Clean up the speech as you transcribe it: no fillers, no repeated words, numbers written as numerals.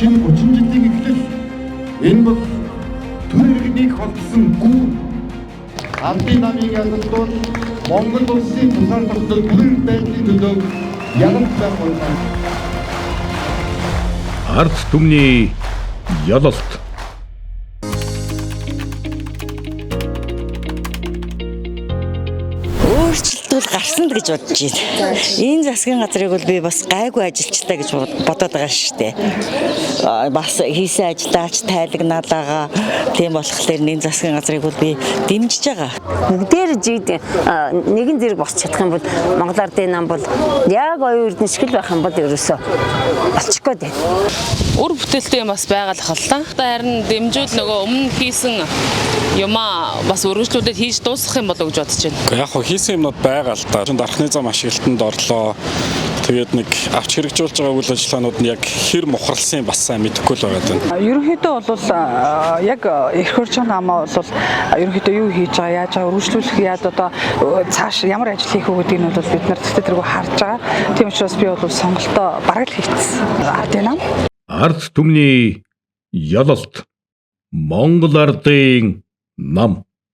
шинэ 30 жилийн эхлэл энэ бол төр иргэнийг холбосон гүн Ардын намын ялалтууд Монгол улсын тусаар тогтол бүрэн байдлын төлөө ялалт байх болно. Ард түмний ялалт. Өөрчлөлтүүд гарсан л гэж бодож байна. Энэ засгийн газрыг бол би бас гайгүй ажилчтай гэж бодоод байгаа шүү дээ. Бас хийсэн ажиллаач тайлагнаалаа. Тийм болохоор энэ засгийн газрыг бол би дэмжиж байгаа. Бүгдээр жид нэгэн зэрэг босч чадах юм бол Монгол Ардын нам бол яг оюун эрдэнэ шиг л байх юм бол ерөөсөө болчих гээд байна. Үр бүтээлтэй юм бас байгалах л та. Харин дэмжүүл нөгөө өмнө хийсэн юмаа бас үргэлжлүүлээд хийж дуусгах юм болов гэж бодож байна. Яг хөө хийсэн юмнууд байгаа л да. Дархны зам ашиглалтанд орлоо. Тэгээд нэг авч хэрэгжүүлж байгаа үйл ажиллагаанууд нь яг хэр мухарлсан бас сайн мэдэхгүй л байгаа даа. Ерөнхийдөө бол яг эх хөржин намаа бол ерөнхийдөө юу хийж байгаа, яаж байгаа, үргэлжлүүлэх яад одоо цааш ямар ажил хийх үү гэдгийг нь бол бид нар тэгтээ тэргүй харж байгаа. Тийм учраас би бол сонголтоо бараг л хийчихсэн. Ардын нам. Ард түмний ялалт. Монгол Ардын нам.